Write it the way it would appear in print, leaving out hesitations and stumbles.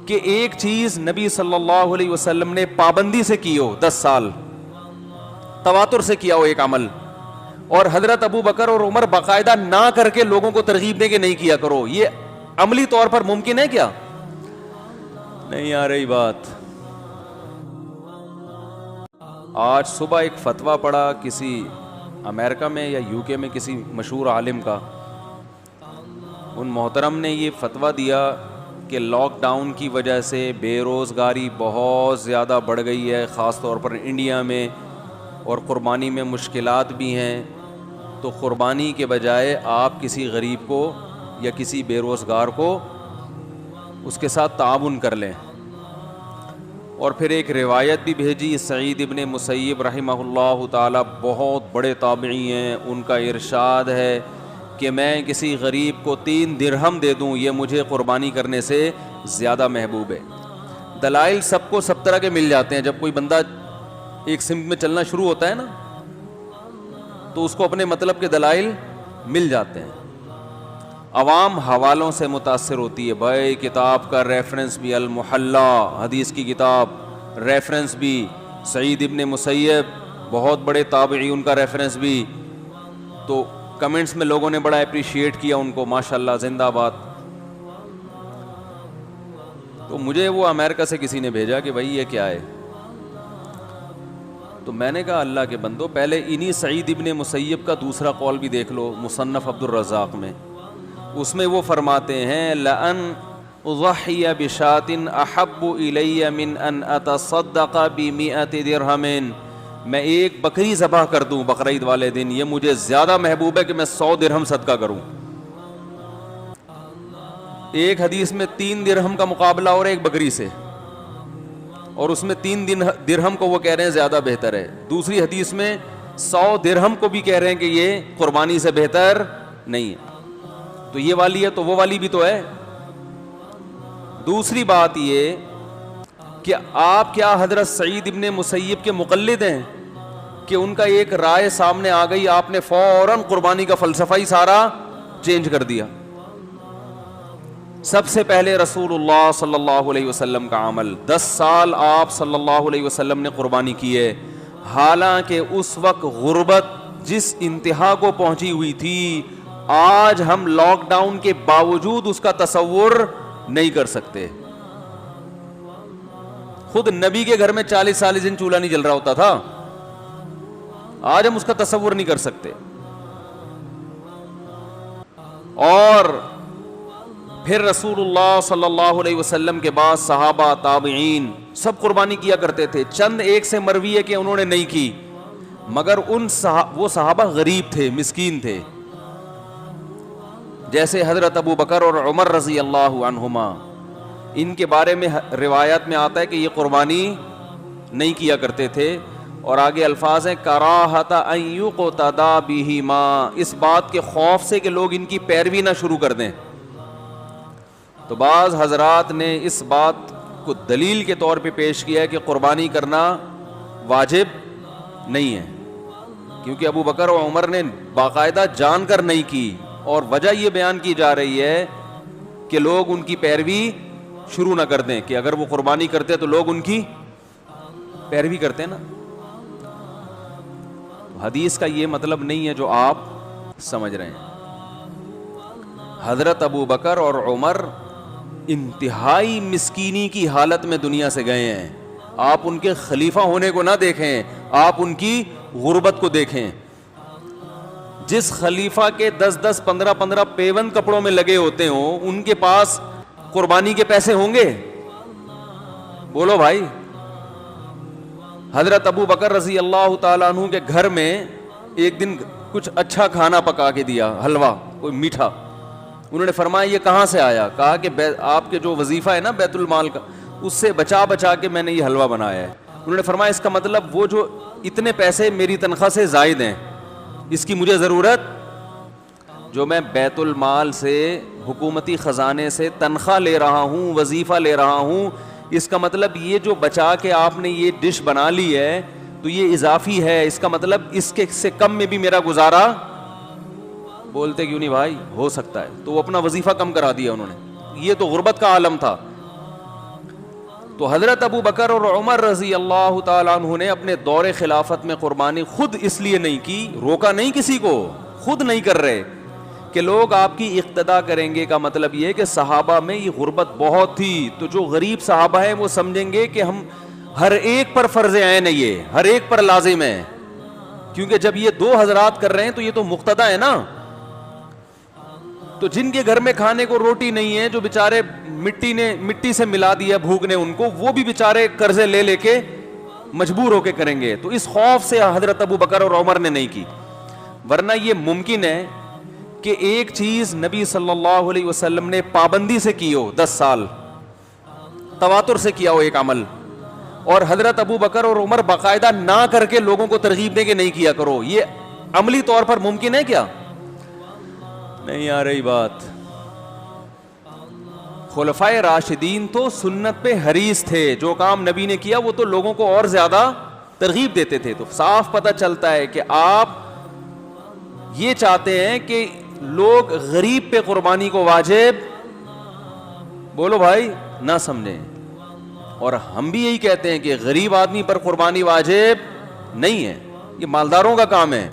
کہ ایک چیز نبی صلی اللہ علیہ وسلم نے پابندی سے کی ہو، 10 سال تواتر سے کیا ہو ایک عمل، اور حضرت ابو بکر اور عمر باقاعدہ نہ کر کے لوگوں کو ترغیب دیں کہ نہیں کیا کرو، یہ عملی طور پر ممکن ہے کیا؟ نہیں آ رہی بات۔ آج صبح ایک فتویٰ پڑھا کسی امریکہ میں یا یو کے میں کسی مشہور عالم کا، ان محترم نے یہ فتویٰ دیا کہ لاک ڈاؤن کی وجہ سے بے روزگاری بہت زیادہ بڑھ گئی ہے، خاص طور پر انڈیا میں، اور قربانی میں مشکلات بھی ہیں، تو قربانی کے بجائے آپ کسی غریب کو یا کسی بے روزگار کو اس کے ساتھ تعاون کر لیں۔ اور پھر ایک روایت بھی بھیجی، سعید ابن مسیب رحمہ اللہ تعالی بہت بڑے تابعی ہیں، ان کا ارشاد ہے کہ میں کسی غریب کو 3 درہم دے دوں یہ مجھے قربانی کرنے سے زیادہ محبوب ہے۔ دلائل سب کو سب طرح کے مل جاتے ہیں، جب کوئی بندہ ایک سمت میں چلنا شروع ہوتا ہے نا تو اس کو اپنے مطلب کے دلائل مل جاتے ہیں۔ عوام حوالوں سے متاثر ہوتی ہے، بھائی کتاب کا ریفرنس بھی المحلہ حدیث کی کتاب، ریفرنس بھی سعید ابن مسیب بہت بڑے تابعی، ان کا ریفرنس بھی، تو کمنٹس میں لوگوں نے بڑا اپریشیٹ کیا ان کو، ماشاءاللہ زندہ باد۔ تو مجھے وہ امریکہ سے کسی نے بھیجا کہ بھائی یہ کیا ہے، تو میں نے کہا اللہ کے بندو پہلے انہی سعید ابن مسیب کا دوسرا قول بھی دیکھ لو، مصنف عبد الرزاق میں، اس میں وہ فرماتے ہیں لَأَنْ أُضَحِّيَ بِشَاةٍ أَحَبُّ إِلَيَّ مِنْ أَنْ أَتَصَدَّقَ بِمِئَةِ دِرْهَمٍ، میں ایک بکری ذبح کر دوں بقرعید والے دن، یہ مجھے زیادہ محبوب ہے کہ میں 100 درہم صدقہ کروں۔ ایک حدیث میں 3 درہم کا مقابلہ اور ایک بکری سے، اور اس میں 3 درہم کو وہ کہہ رہے ہیں زیادہ بہتر ہے، دوسری حدیث میں 100 درہم کو بھی کہہ رہے ہیں کہ یہ قربانی سے بہتر نہیں ہے۔ تو یہ والی ہے تو وہ والی بھی تو ہے۔ دوسری بات یہ کہ آپ کیا حضرت سعید ابن مسیب کے مقلد ہیں کہ ان کا ایک رائے سامنے آ گئی، آپ نے فوراً قربانی کا فلسفہ ہی سارا چینج کر دیا؟ سب سے پہلے رسول اللہ صلی اللہ علیہ وسلم کا عمل، 10 سال آپ صلی اللہ علیہ وسلم نے قربانی کی ہے، حالانکہ اس وقت غربت جس انتہا کو پہنچی ہوئی تھی، آج ہم لاک ڈاؤن کے باوجود اس کا تصور نہیں کر سکتے۔ خود نبی کے گھر میں 40 دن چولہا نہیں جل رہا ہوتا تھا، آج ہم اس کا تصور نہیں کر سکتے۔ اور پھر رسول اللہ صلی اللہ علیہ وسلم کے بعد صحابہ تابعین سب قربانی کیا کرتے تھے، چند ایک سے مروی ہے کہ انہوں نے نہیں کی، مگر وہ صحابہ غریب تھے، مسکین تھے، جیسے حضرت ابو بکر اور عمر رضی اللہ عنہما، ان کے بارے میں روایات میں آتا ہے کہ یہ قربانی نہیں کیا کرتے تھے، اور آگے الفاظ ہیں کراہۃ ان یقتدی بہما، اس بات کے خوف سے کہ لوگ ان کی پیروی نہ شروع کر دیں۔ تو بعض حضرات نے اس بات کو دلیل کے طور پہ پیش کیا ہے کہ قربانی کرنا واجب نہیں ہے، کیونکہ ابو بکر و عمر نے باقاعدہ جان کر نہیں کی، اور وجہ یہ بیان کی جا رہی ہے کہ لوگ ان کی پیروی شروع نہ کر دیں، کہ اگر وہ قربانی کرتے تو لوگ ان کی پیروی کرتے نا۔ حدیث کا یہ مطلب نہیں ہے جو آپ سمجھ رہے ہیں۔ حضرت ابو بکر اور عمر انتہائی مسکینی کی حالت میں دنیا سے گئے ہیں، آپ ان کے خلیفہ ہونے کو نہ دیکھیں، آپ ان کی غربت کو دیکھیں۔ جس خلیفہ کے 10 15 پیوند کپڑوں میں لگے ہوتے ہوں، ان کے پاس قربانی کے پیسے ہوں گے؟ بولو بھائی۔ حضرت ابو بکر رضی اللہ تعالیٰ عنہ کے گھر میں ایک دن کچھ اچھا کھانا پکا کے دیا، حلوہ کوئی میٹھا، انہوں نے فرمایا یہ کہاں سے آیا؟ کہا کہ آپ کے جو وظیفہ ہے نا بیت المال کا، اس سے بچا بچا کے میں نے یہ حلوہ بنایا ہے۔ انہوں نے فرمایا اس کا مطلب وہ جو اتنے پیسے میری تنخواہ سے زائد ہیں، اس کی مجھے ضرورت، جو میں بیت المال سے حکومتی خزانے سے تنخواہ لے رہا ہوں، وظیفہ لے رہا ہوں، اس کا مطلب یہ جو بچا کے آپ نے یہ ڈش بنا لی ہے تو یہ اضافی ہے، اس کا مطلب اس کے سے کم میں بھی میرا گزارا، بولتے کیوں نہیں بھائی، ہو سکتا ہے، تو وہ اپنا وظیفہ کم کرا دیا انہوں نے۔ یہ تو غربت کا عالم تھا۔ تو حضرت ابو بکر اور عمر رضی اللہ تعالیٰ عنہ نے اپنے دور خلافت میں قربانی خود اس لیے نہیں کی، روکا نہیں کسی کو، خود نہیں کر رہے کہ لوگ آپ کی اقتدا کریں گے، کا مطلب یہ کہ صحابہ میں یہ غربت بہت تھی، تو جو غریب صحابہ ہیں وہ سمجھیں گے کہ ہم ہر ایک پر فرض عین ہے، یہ ہر ایک پر لازم ہے، کیونکہ جب یہ دو حضرات کر رہے ہیں تو یہ تو مقتدا ہے نا. تو جن کے گھر میں کھانے کو روٹی نہیں ہے، جو بیچارے مٹی سے ملا دیا بھوک نے ان کو، وہ بھی بیچارے قرضے لے لے کے مجبور ہو کے کریں گے. تو اس خوف سے حضرت ابو بکر اور عمر نے نہیں کی، ورنہ یہ ممکن ہے کہ ایک چیز نبی صلی اللہ علیہ وسلم نے پابندی سے کی ہو، 10 سال تواتر سے کیا ہو ایک عمل، اور حضرت ابو بکر اور عمر باقاعدہ نہ کر کے لوگوں کو ترغیب دیں کہ نہیں کیا کرو. یہ عملی طور پر ممکن ہے کیا؟ نہیں آ رہی بات. خلفائے راشدین تو سنت پہ حریص تھے، جو کام نبی نے کیا وہ تو لوگوں کو اور زیادہ ترغیب دیتے تھے. تو صاف پتہ چلتا ہے کہ آپ یہ چاہتے ہیں کہ لوگ غریب پہ قربانی کو واجب، بولو بھائی، نہ سمجھیں. اور ہم بھی یہی کہتے ہیں کہ غریب آدمی پر قربانی واجب نہیں ہے، یہ مالداروں کا کام ہے.